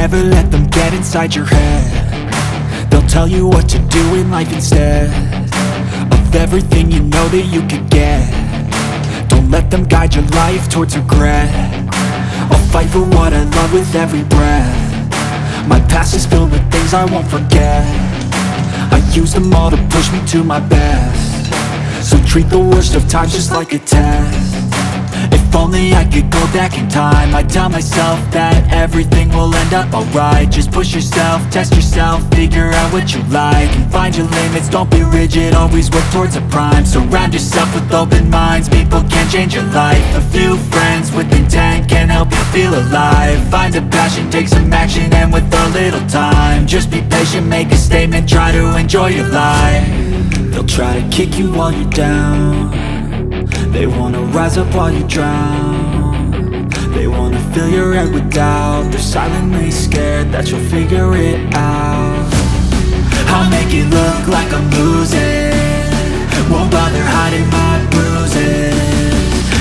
ever let them get inside your head. They'll tell you what to do in life instead of everything you know that you could get. Don't let them guide your life towards regret. I'll fight for what I love with every breath. My past is filled with things I won't forget. I use them all to push me to my best. So treat the worst of times just like a test. If only I could go back in time, I'd tell myself that everything will end up alright. Just push yourself, test yourself, figure out what you like, and find your limits, don't be rigid, always work towards a prime. Surround yourself with open minds, people can change your life. A few friends with intent can help you feel alive. Find a passion, take some action, and with a little time, just be patient, make a statement, try to enjoy your life. They'll try to kick you while you're down. They wanna rise up while you drown. They wanna fill your head with doubt. They're silently scared that you'll figure it out. I'll make it look like I'm losing, won't bother hiding my bruises.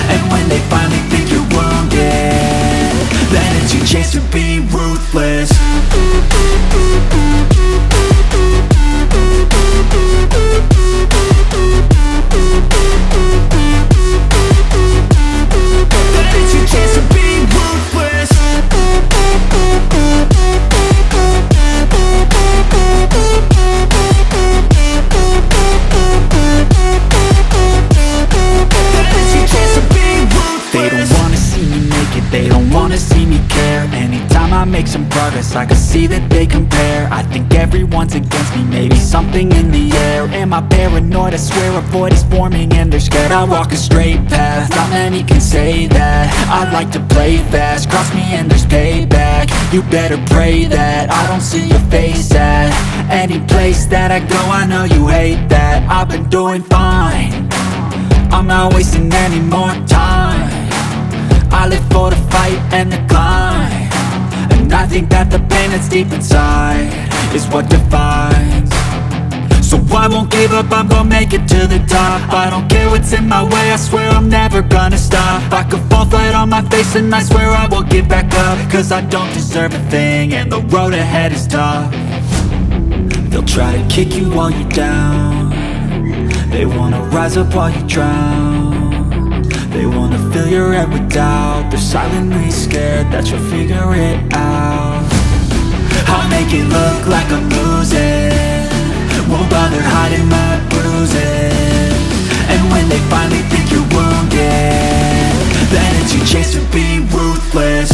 And when they finally think you're wounded, then it's your chance to be ruthless. Make some progress, I can see that they compare. I think everyone's against me, maybe something in the air. Am I paranoid? I swear a void is forming and they're scared. I walk a straight path, not many can say that. I like to play fast, cross me and there's payback. You better pray that I don't see your face at any place that I go. I know you hate that. I've been doing fine, I'm not wasting any more time. I live for the fight and the climb, and I think that the pain that's deep inside is what defines. So I won't give up, I'm gonna make it to the top. I don't care what's in my way, I swear I'm never gonna stop. I could fall flat on my face and I swear I will get back up, cause I don't deserve a thing and the road ahead is tough. They'll try to kick you while you're down. They wanna rise up while you drown. They wanna fill your head with doubt. They're silently scared that you'll figure it out. I'll make it look like I'm losing, won't bother hiding my bruises. And when they finally think you're wounded, then it's your chance to be ruthless.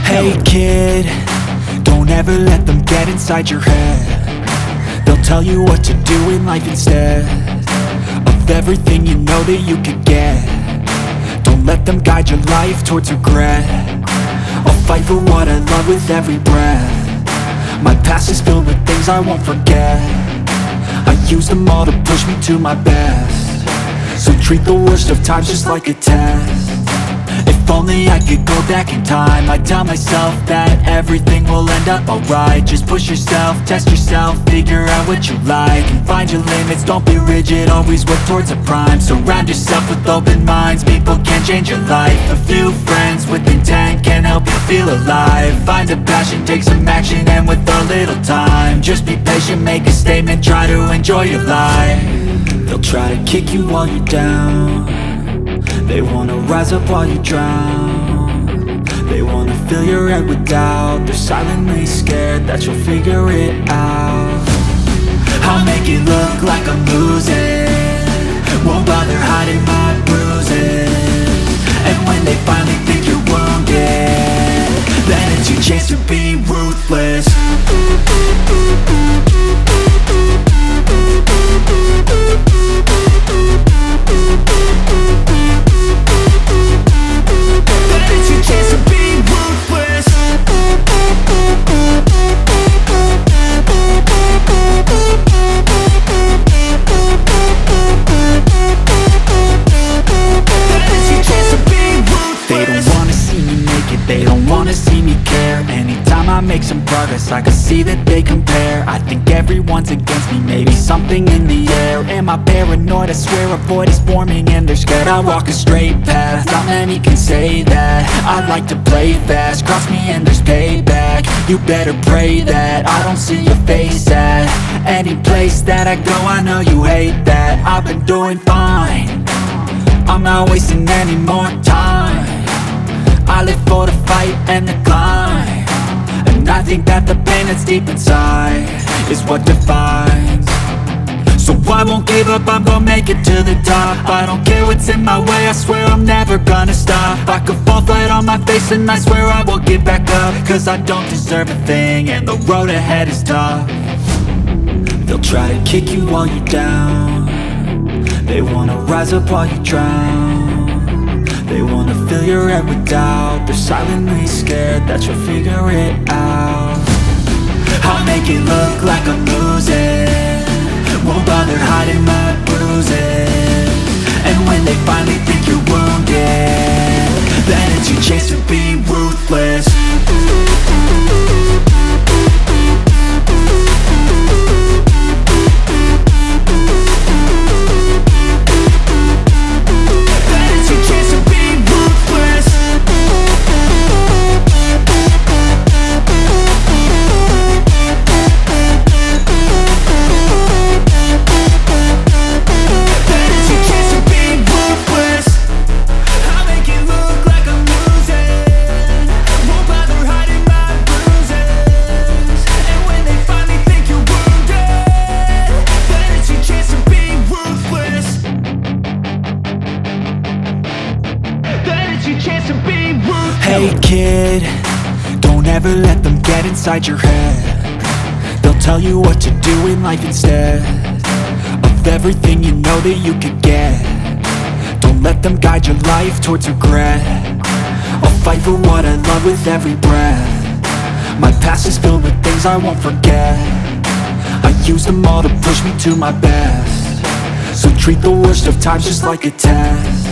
Hey kid, don't ever let them get inside your head. They'll tell you what to do in life instead of everything you know that you could get. Don't let them guide your life towards regret. I'll fight for what I love with every breath. My past is filled with things I won't forget. I use them all to push me to my best. So treat the worst of times just like a test. If only I could go back in time, I'd tell myself that everything will end up alright. Just push yourself, test yourself, figure out what you like, and find your limits, don't be rigid, always work towards a prime. Surround yourself with open minds, people can change your life. A few friends with intent can help you feel alive. Find a passion, take some action, and with a little time, just be patient, make a statement, try to enjoy your life. They'll try to kick you while you're down. They wanna rise up while you drown. They wanna fill your head with doubt. They're silently scared that you'll figure it out. I'll make it look like I'm losing, won't bother hiding my bruises. And when they finally think you're wounded, then it's your chance to be ruthless. some progress, I can see that they compare. I think everyone's against me, maybe something in the air. Am I paranoid? I swear a void is forming and they're scared. I walk a straight path, not many can say that. I like to play fast, cross me and there's payback. You better pray that I don't see your face at any place that I go. I know you hate that. I've been doing fine, I'm not wasting any more time. I live for the fight and the climb, and I think that the pain that's deep inside is what defines. So I won't give up, I'm gonna make it to the top. I don't care what's in my way, I swear I'm never gonna stop. I could fall flat on my face and I swear I will get back up, cause I don't deserve a thing and the road ahead is tough. They'll try to kick you while you're down, they wanna rise up while you drown. They wanna fill your head with doubt, they're silently scared that you'll figure it out. I'll make it look like I'm losing, won't bother hiding my bruises. And when they finally think you're wounded, then it's your chance to be ruthless. Hey kid, don't ever let them get inside your head. They'll tell you what to do in life instead of everything you know that you could get. Don't let them guide your life towards regret. I'll fight for what I love with every breath. My past is filled with things I won't forget. I use them all to push me to my best. So treat the worst of times just like a test.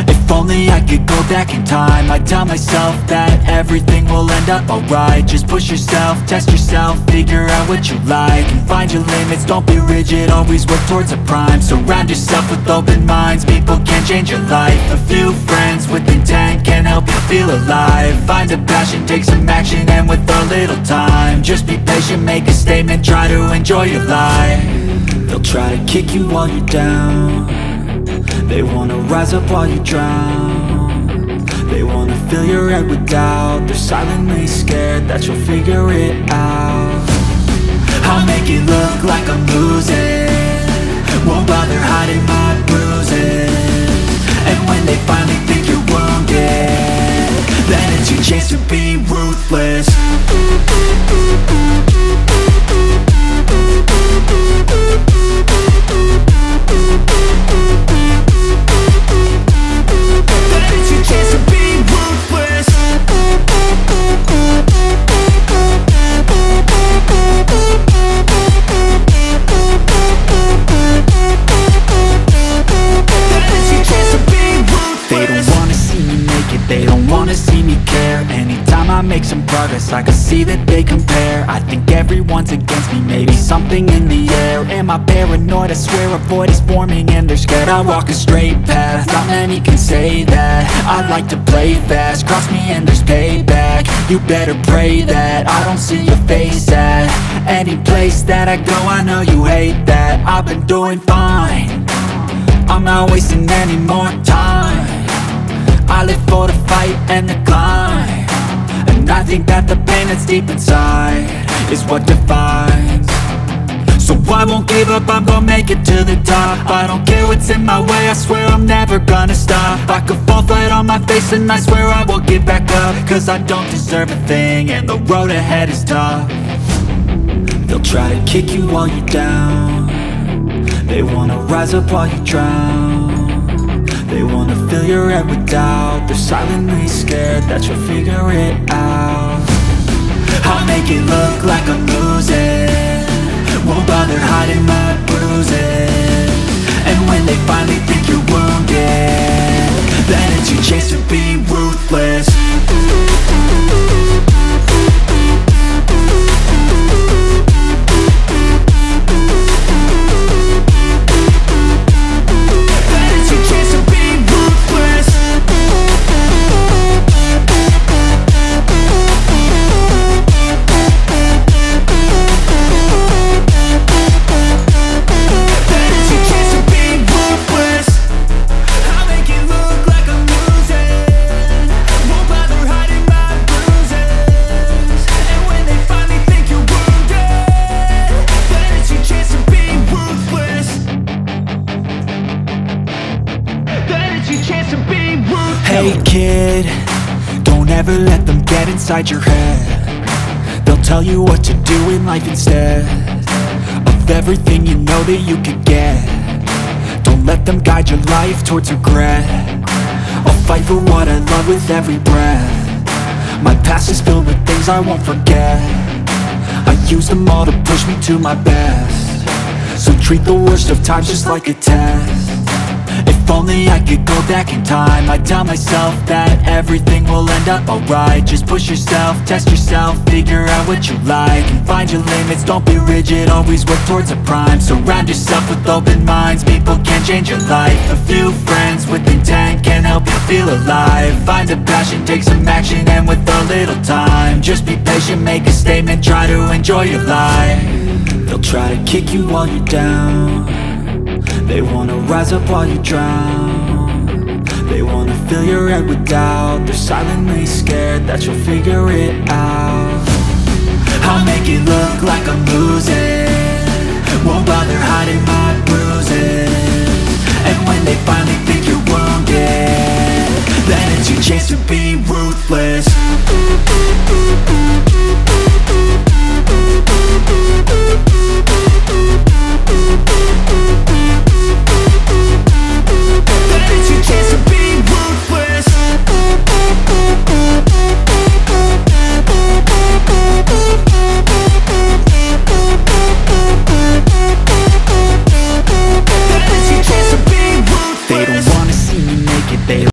If only I could go back in time, I'd tell myself that everything will end up alright. Just push yourself, test yourself, figure out what you like, and find your limits, don't be rigid, always work towards a prime. Surround yourself with open minds, people can change your life. A few friends with intent can help you feel alive. Find a passion, take some action, and with a little time, just be patient, make a statement, try to enjoy your life. They'll try to kick you while you're down, they wanna rise up while you drown. They wanna fill your head with doubt, they're silently scared that you'll figure it out. I'll make it look like I'm losing, won't bother hiding my bruises. And when they finally think you're wounded, then it's your chance to be ruthless. They don't wanna see me care. Anytime I make some progress, I can see that they compare. I think everyone's against me, maybe something in the air. Am I paranoid? I swear a void is forming and they're scared. I walk a straight path, not many can say that. I like to play fast, cross me and there's payback. You better pray that I don't see your face at any place that I go. I know you hate that. I've been doing fine, I'm not wasting any more time. I live for the fight and the climb, and I think that the pain that's deep inside is what defines. So I won't give up, I'm gonna make it to the top. I don't care what's in my way, I swear I'm never gonna stop. I could fall flat on my face and I swear I will get back up, cause I don't deserve a thing and the road ahead is tough. They'll try to kick you while you're down, they wanna rise up while you drown. They wanna fill your head with doubt, they're silently scared that you'll figure it out. I'll make it look like I'm losing, won't bother hiding my bruises. And when they finally think you're wounded, then it's your chance to be ruthless. Hey kid, don't ever let them get inside your head. They'll tell you what to do in life instead of everything you know that you could get. Don't let them guide your life towards regret. I'll fight for what I love with every breath. My past is filled with things I won't forget. I use them all to push me to my best. So treat the worst of times just like a test. If only I could go back in time, I'd tell myself that everything will end up alright. Just push yourself, test yourself, figure out what you like, and find your limits, don't be rigid, always work towards a prime. Surround yourself with open minds, people can change your life. A few friends with intent can help you feel alive. Find a passion, take some action, and with a little time, just be patient, make a statement, try to enjoy your life. They'll try to kick you while you're down. They wanna rise up while you drown. They wanna fill your head with doubt. They're silently scared that you'll figure it out. I'll make it look like I'm losing, won't bother hiding my bruises. And when they finally think you're wounded, then it's your chance to be ruthless.